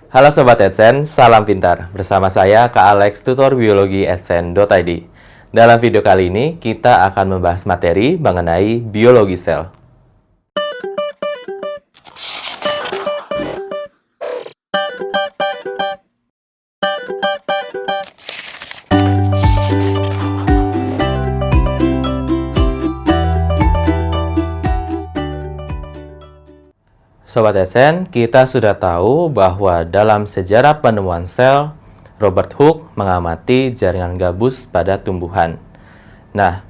Halo Sobat Adsense, salam pintar. Bersama saya Kak Alex, tutor biologi adsense.id. Dalam video kali ini, kita akan membahas materi mengenai biologi sel. Sobat Adsense, kita sudah tahu bahwa dalam sejarah penemuan sel, Robert Hooke mengamati jaringan gabus pada tumbuhan. Nah,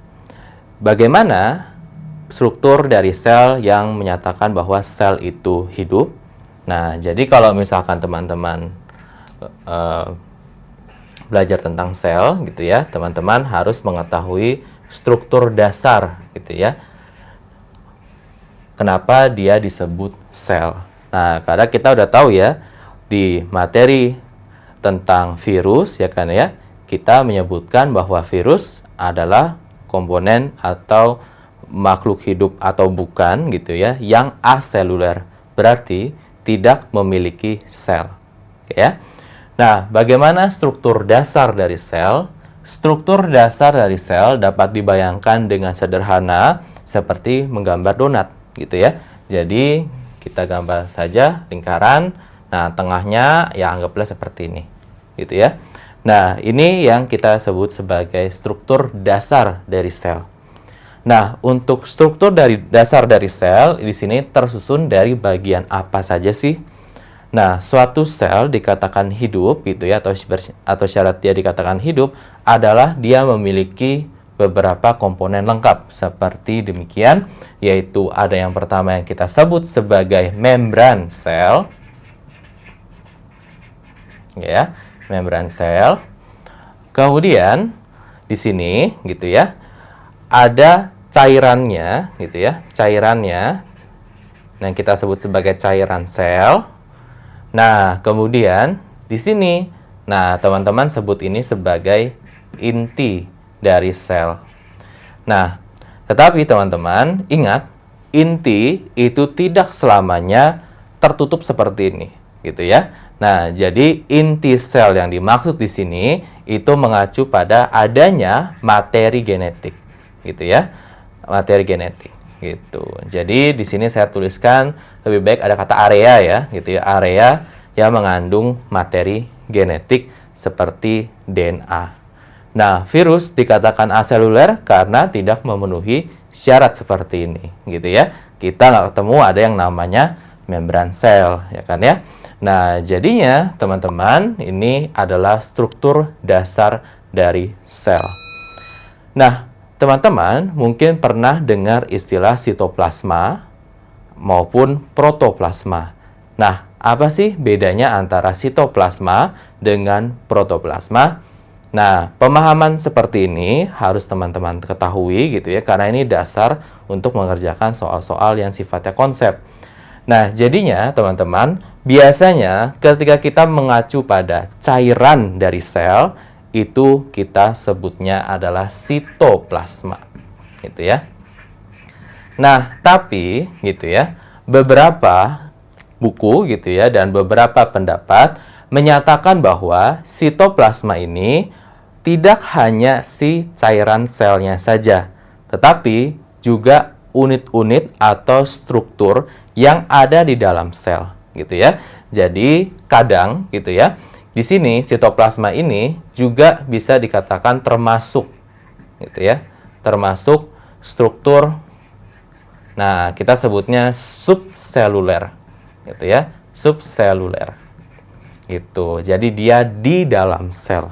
bagaimana struktur dari sel yang menyatakan bahwa sel itu hidup? Nah, jadi kalau misalkan teman-teman belajar tentang sel, gitu ya, teman-teman harus mengetahui struktur dasar, gitu ya. Kenapa dia disebut sel? Nah, karena kita udah tahu ya, di materi tentang virus, ya kan ya, kita menyebutkan bahwa virus adalah komponen atau makhluk hidup atau bukan, gitu ya, yang aseluler, berarti tidak memiliki sel. Oke ya. Nah, bagaimana struktur dasar dari sel? Struktur dasar dari sel dapat dibayangkan dengan sederhana seperti menggambar donat, gitu ya. Jadi kita gambar saja lingkaran. Nah, tengahnya ya anggaplah seperti ini, gitu ya. Nah, ini yang kita sebut sebagai struktur dasar dari sel. Nah, untuk struktur dasar dari sel di sini tersusun dari bagian apa saja sih? Nah, suatu sel dikatakan hidup, gitu ya, atau syarat dia dikatakan hidup adalah dia memiliki beberapa komponen lengkap seperti demikian, yaitu ada yang pertama yang kita sebut sebagai membran sel, ya, membran sel. Kemudian di sini, gitu ya, ada cairannya, gitu ya, cairannya, yang kita sebut sebagai cairan sel. Nah, kemudian di sini, nah teman-teman sebut ini sebagai inti dari sel. Nah, tetapi teman-teman ingat, inti itu tidak selamanya tertutup seperti ini, gitu ya. Nah, jadi inti sel yang dimaksud di sini itu mengacu pada adanya materi genetik, gitu ya. Materi genetik, gitu. Jadi di sini saya tuliskan lebih baik ada kata area ya, gitu ya. Area yang mengandung materi genetik seperti DNA. Nah, virus dikatakan aseluler karena tidak memenuhi syarat seperti ini, gitu ya. Kita nggak ketemu ada yang namanya membran sel, ya kan ya. Nah, jadinya teman-teman ini adalah struktur dasar dari sel. Nah, teman-teman mungkin pernah dengar istilah sitoplasma maupun protoplasma. Nah, apa sih bedanya antara sitoplasma dengan protoplasma? Nah, pemahaman seperti ini harus teman-teman ketahui, gitu ya, karena ini dasar untuk mengerjakan soal-soal yang sifatnya konsep. Nah, jadinya teman-teman, biasanya ketika kita mengacu pada cairan dari sel, itu kita sebutnya adalah sitoplasma, gitu ya. Nah, tapi gitu ya, beberapa buku gitu ya dan beberapa pendapat menyatakan bahwa sitoplasma ini tidak hanya si cairan selnya saja, tetapi juga unit-unit atau struktur yang ada di dalam sel, gitu ya. Jadi kadang gitu ya, di sini sitoplasma ini juga bisa dikatakan termasuk, gitu ya, termasuk struktur. Nah, kita sebutnya subseluler, gitu ya, subseluler. Gitu. Jadi dia di dalam sel.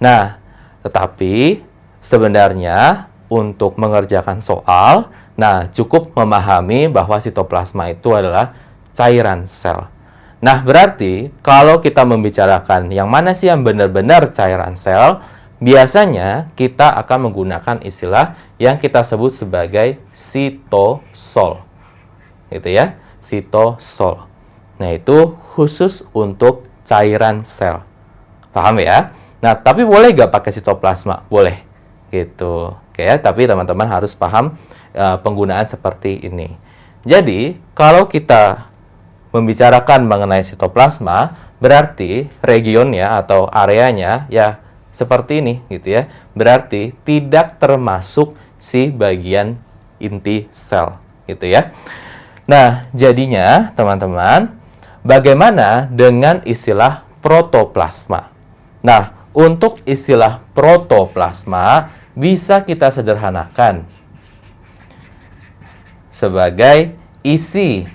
Nah, tetapi sebenarnya untuk mengerjakan soal, nah cukup memahami bahwa sitoplasma itu adalah cairan sel. Nah, berarti kalau kita membicarakan yang mana sih yang benar-benar cairan sel, biasanya kita akan menggunakan istilah yang kita sebut sebagai sitosol. Gitu ya, sitosol. Nah, itu khusus untuk cairan sel. Paham ya? Nah, tapi boleh nggak pakai sitoplasma? Boleh. Gitu. Oke ya, tapi teman-teman harus paham penggunaan seperti ini. Jadi, kalau kita membicarakan mengenai sitoplasma, Berarti regionnya atau areanya ya seperti ini gitu ya. Berarti tidak termasuk si bagian inti sel gitu ya. Nah, jadinya teman-teman, bagaimana dengan istilah protoplasma? Nah, untuk istilah protoplasma bisa kita sederhanakan sebagai isi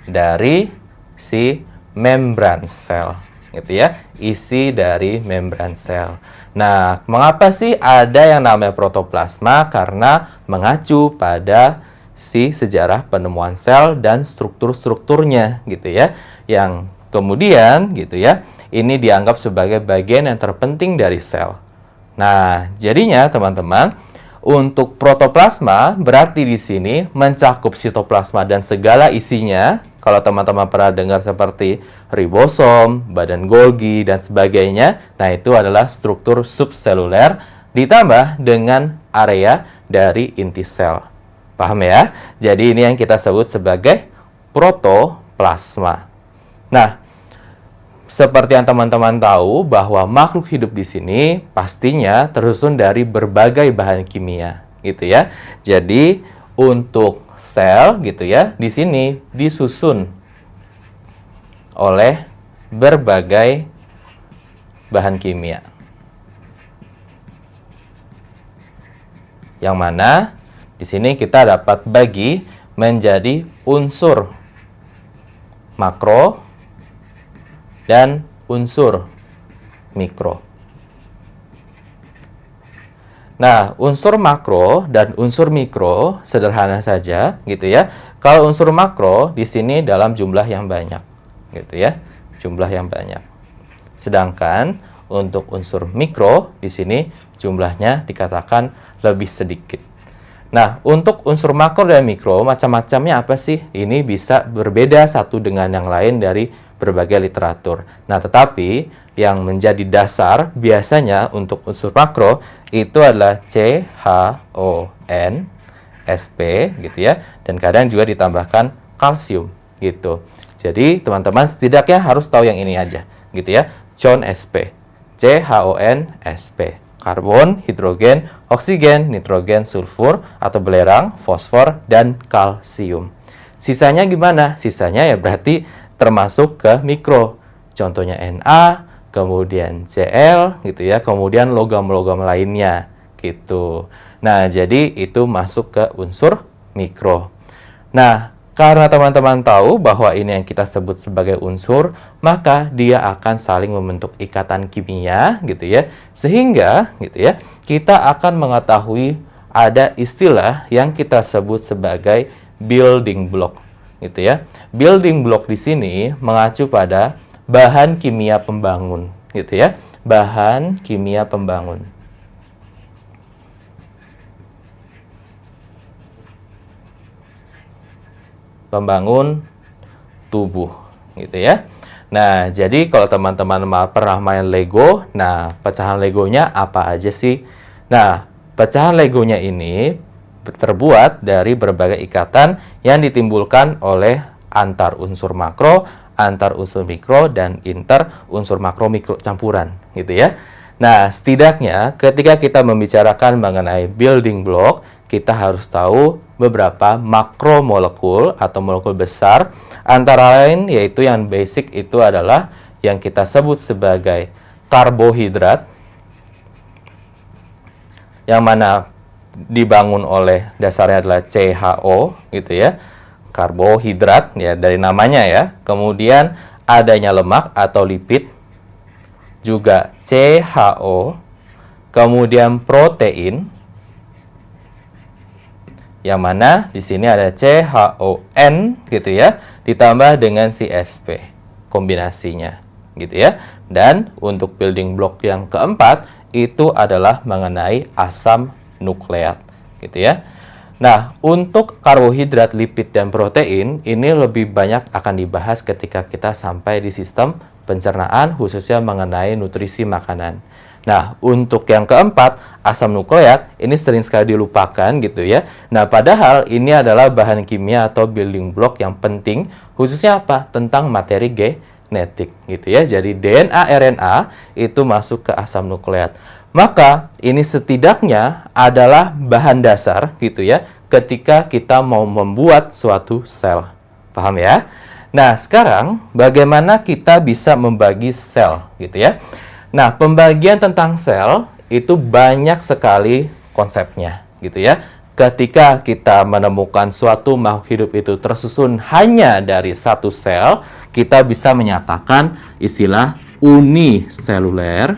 dari si membran sel, gitu ya, isi dari membran sel. Nah, mengapa sih ada yang namanya protoplasma? Karena mengacu pada si sejarah penemuan sel dan struktur-strukturnya, gitu ya, yang kemudian, gitu ya, ini dianggap sebagai bagian yang terpenting dari sel. Nah, jadinya teman-teman, untuk protoplasma berarti di sini mencakup sitoplasma dan segala isinya. Kalau teman-teman pernah dengar seperti ribosom, badan Golgi, dan sebagainya, nah itu adalah struktur subseluler ditambah dengan area dari inti sel. Paham ya? Jadi ini yang kita sebut sebagai protoplasma. Nah, seperti yang teman-teman tahu bahwa makhluk hidup di sini pastinya tersusun dari berbagai bahan kimia, gitu ya. Jadi untuk sel gitu ya, di sini disusun oleh berbagai bahan kimia. Yang mana di sini kita dapat bagi menjadi unsur makro dan unsur mikro. Nah, unsur makro dan unsur mikro sederhana saja, gitu ya. Kalau unsur makro di sini dalam jumlah yang banyak, gitu ya, jumlah yang banyak. Sedangkan untuk unsur mikro di sini jumlahnya dikatakan lebih sedikit. Nah, untuk unsur makro dan mikro macam-macamnya apa sih? Ini bisa berbeda satu dengan yang lain dari berbagai literatur. Nah, tetapi yang menjadi dasar biasanya untuk unsur makro itu adalah CHON, SP gitu ya, dan kadang juga ditambahkan kalsium gitu. Jadi, teman-teman setidaknya harus tahu yang ini aja gitu ya. CHON SP, CHON SP. Karbon, hidrogen, oksigen, nitrogen, sulfur atau belerang, fosfor, dan kalsium. Sisanya gimana? Sisanya ya berarti termasuk ke mikro. Contohnya Na, kemudian Cl gitu ya, kemudian logam-logam lainnya gitu. Nah, jadi itu masuk ke unsur mikro. Nah, karena teman-teman tahu bahwa ini yang kita sebut sebagai unsur, maka dia akan saling membentuk ikatan kimia gitu ya. Sehingga gitu ya, kita akan mengetahui ada istilah yang kita sebut sebagai building block gitu ya. Building block di sini mengacu pada bahan kimia pembangun gitu ya. Bahan kimia pembangun. Pembangun tubuh gitu ya. Nah, jadi kalau teman-teman pernah main Lego, nah pecahan Legonya apa aja sih? Nah, pecahan Legonya ini terbuat dari berbagai ikatan yang ditimbulkan oleh antar unsur makro, antar unsur mikro, dan inter unsur makro-mikro campuran gitu ya. Nah, setidaknya ketika kita membicarakan mengenai building block, kita harus tahu beberapa makromolekul atau molekul besar, antara lain yaitu yang basic itu adalah yang kita sebut sebagai karbohidrat, yang mana dibangun oleh dasarnya adalah CHO gitu ya, karbohidrat ya dari namanya ya. Kemudian adanya lemak atau lipid, juga CHO, kemudian protein, yang mana di sini ada CHON gitu ya, ditambah dengan si SP kombinasinya gitu ya. Dan untuk building block yang keempat itu adalah mengenai asam nukleat gitu ya. Nah, untuk karbohidrat, lipid, dan protein ini lebih banyak akan dibahas ketika kita sampai di sistem pencernaan, khususnya mengenai nutrisi makanan. Nah, untuk yang keempat, asam nukleat, ini sering sekali dilupakan gitu ya. Nah, padahal ini adalah bahan kimia atau building block yang penting, khususnya apa? Tentang materi genetik gitu ya. Jadi DNA RNA itu masuk ke asam nukleat. Maka ini setidaknya adalah bahan dasar gitu ya ketika kita mau membuat suatu sel. Paham ya? Nah, sekarang bagaimana kita bisa membagi sel gitu ya. Nah, pembagian tentang sel itu banyak sekali konsepnya gitu ya. Ketika kita menemukan suatu makhluk hidup itu tersusun hanya dari satu sel, kita bisa menyatakan istilah uniseluler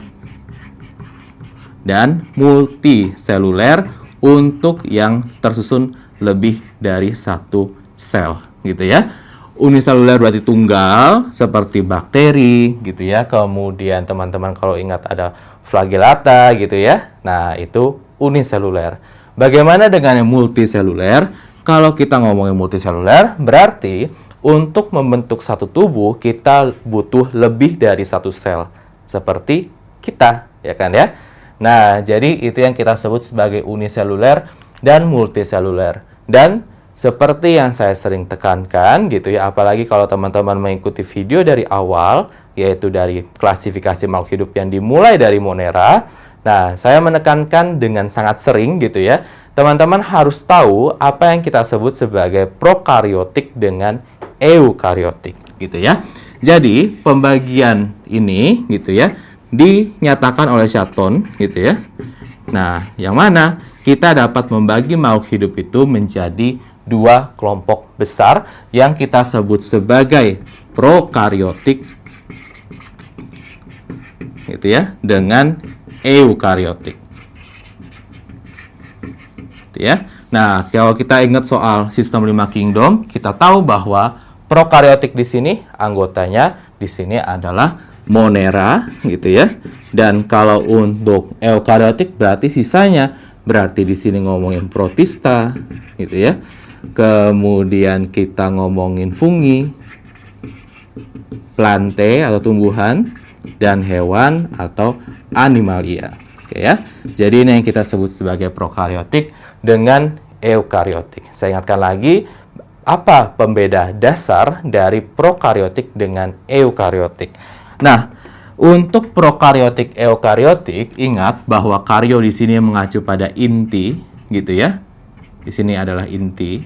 dan multiseluler untuk yang tersusun lebih dari satu sel gitu ya. Uniseluler berarti tunggal seperti bakteri gitu ya. Kemudian teman-teman kalau ingat ada flagellata gitu ya. Nah, itu uniseluler. Bagaimana dengan yang multiseluler? Kalau kita ngomongin multiseluler, berarti untuk membentuk satu tubuh kita butuh lebih dari satu sel. Seperti kita, ya kan ya? Nah, jadi itu yang kita sebut sebagai uniseluler dan multiseluler. Dan seperti yang saya sering tekankan gitu ya, apalagi kalau teman-teman mengikuti video dari awal, yaitu dari klasifikasi makhluk hidup yang dimulai dari Monera. Nah, saya menekankan dengan sangat sering gitu ya, teman-teman harus tahu apa yang kita sebut sebagai prokaryotik dengan eukaryotik gitu ya. Jadi, pembagian ini gitu ya, dinyatakan oleh Shatton gitu ya. Nah, yang mana kita dapat membagi makhluk hidup itu menjadi dua kelompok besar yang kita sebut sebagai prokaryotik gitu ya, dengan eukaryotik. Gitu ya. Nah, kalau kita ingat soal sistem 5 kingdom, kita tahu bahwa prokaryotik di sini anggotanya di sini adalah Monera gitu ya. Dan kalau untuk eukaryotik berarti sisanya berarti di sini ngomongin protista gitu ya. Kemudian kita ngomongin fungi, plante atau tumbuhan, dan hewan atau animalia. Oke ya. Jadi ini yang kita sebut sebagai prokaryotik dengan eukaryotik. Saya ingatkan lagi, apa pembeda dasar dari prokaryotik dengan eukaryotik? Nah, untuk prokaryotik eukaryotik, ingat bahwa karyo di sini mengacu pada inti gitu ya. Di sini adalah inti.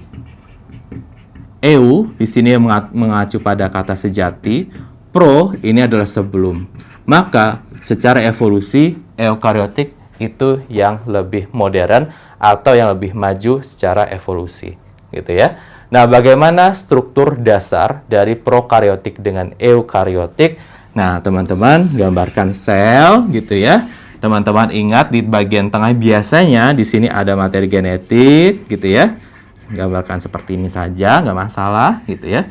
Eu di sini mengacu pada kata sejati. Pro ini adalah sebelum. Maka secara evolusi eukaryotik itu yang lebih modern atau yang lebih maju secara evolusi, gitu ya. Nah, bagaimana struktur dasar dari prokaryotik dengan eukaryotik? Nah, teman-teman gambarkan sel, gitu ya. Teman-teman ingat di bagian tengah biasanya di sini ada materi genetik, gitu ya. Gambarkan seperti ini saja, nggak masalah, gitu ya.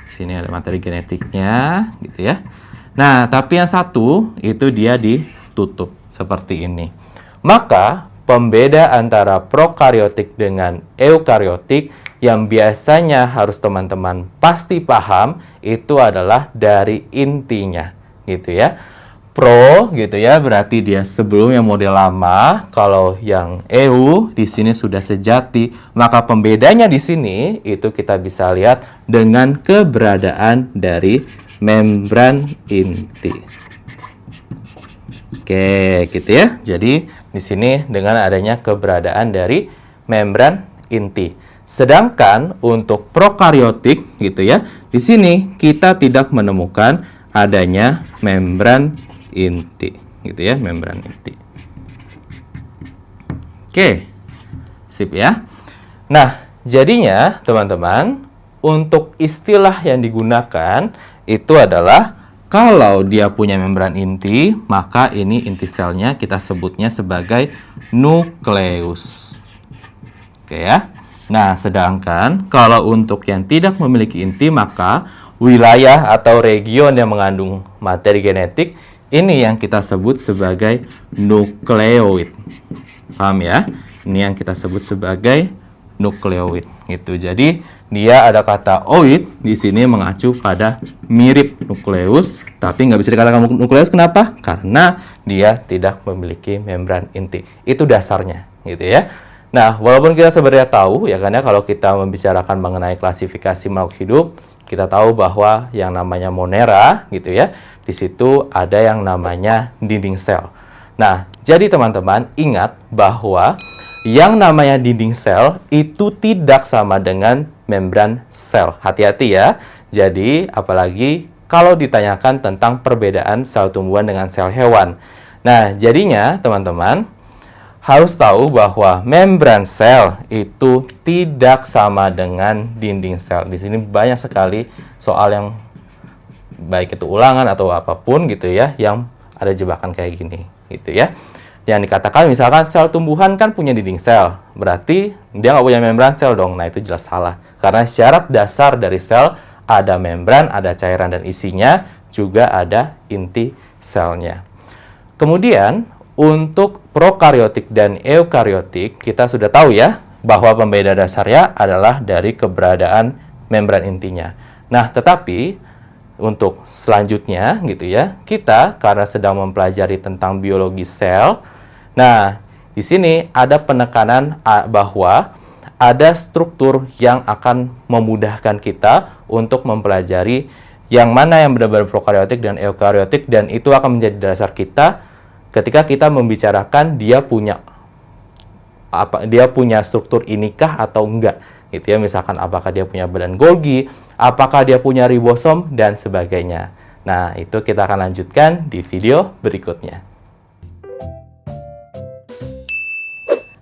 Sini ada materi genetiknya, gitu ya. Nah, tapi yang satu itu dia ditutup seperti ini. Maka pembeda antara prokaryotik dengan eukaryotik yang biasanya harus teman-teman pasti paham itu adalah dari intinya, gitu ya. Pro gitu ya, berarti dia sebelum yang model lama. Kalau yang EU di sini sudah sejati, maka pembedanya di sini itu kita bisa lihat dengan keberadaan dari membran inti. Oke, gitu ya. Jadi di sini dengan adanya keberadaan dari membran inti. Sedangkan untuk prokaryotik gitu ya, di sini kita tidak menemukan adanya membran inti, gitu ya, membran inti. Oke, sip ya. Nah, jadinya teman-teman, untuk istilah yang digunakan itu adalah kalau dia punya membran inti, maka ini inti selnya kita sebutnya sebagai nukleus. Oke ya. Nah, sedangkan kalau untuk yang tidak memiliki inti, maka wilayah atau region yang mengandung materi genetik ini yang kita sebut sebagai nukleoid. Paham ya? Ini yang kita sebut sebagai nukleoid. Gitu. Jadi, dia ada kata oid di sini mengacu pada mirip nukleus, tapi nggak bisa dikatakan nukleus. Kenapa? Karena dia tidak memiliki membran inti. Itu dasarnya, gitu ya. Nah, walaupun kita sebenarnya tahu, ya kan ya, kalau kita membicarakan mengenai klasifikasi makhluk hidup, kita tahu bahwa yang namanya Monera gitu ya, di situ ada yang namanya dinding sel. Nah, jadi teman-teman ingat bahwa yang namanya dinding sel itu tidak sama dengan membran sel. Hati-hati ya. Jadi, apalagi kalau ditanyakan tentang perbedaan sel tumbuhan dengan sel hewan. Nah, jadinya teman-teman harus tahu bahwa membran sel itu tidak sama dengan dinding sel. Di sini banyak sekali soal yang baik itu ulangan atau apapun gitu ya, yang ada jebakan kayak gini gitu ya. Yang dikatakan misalkan sel tumbuhan kan punya dinding sel, berarti dia nggak punya membran sel dong. Nah, itu jelas salah. Karena syarat dasar dari sel ada membran, ada cairan dan isinya, juga ada inti selnya. Kemudian untuk prokaryotik dan eukaryotik, kita sudah tahu ya bahwa pembeda dasarnya adalah dari keberadaan membran intinya. Nah, tetapi untuk selanjutnya gitu ya, kita karena sedang mempelajari tentang biologi sel, nah di sini ada penekanan bahwa ada struktur yang akan memudahkan kita untuk mempelajari yang mana yang benar-benar prokaryotik dan eukaryotik, dan itu akan menjadi dasar kita ketika kita membicarakan dia punya struktur inikah atau enggak gitu ya, misalkan apakah dia punya badan Golgi, apakah dia punya ribosom dan sebagainya. Nah, itu kita akan lanjutkan di video berikutnya.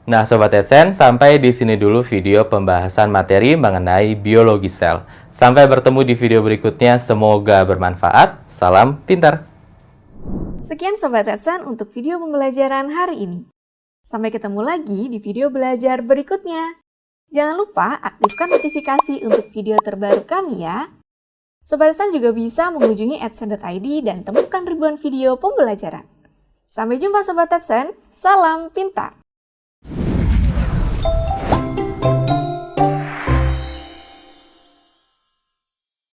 Nah, Sobat Adsense, sampai di sini dulu video pembahasan materi mengenai biologi sel. Sampai bertemu di video berikutnya, semoga bermanfaat. Salam pintar! Sekian Sobat Adsense untuk video pembelajaran hari ini. Sampai ketemu lagi di video belajar berikutnya. Jangan lupa aktifkan notifikasi untuk video terbaru kami ya. Sobat Adsense juga bisa mengunjungi adsense.id dan temukan ribuan video pembelajaran. Sampai jumpa Sobat Adsense, salam pintar!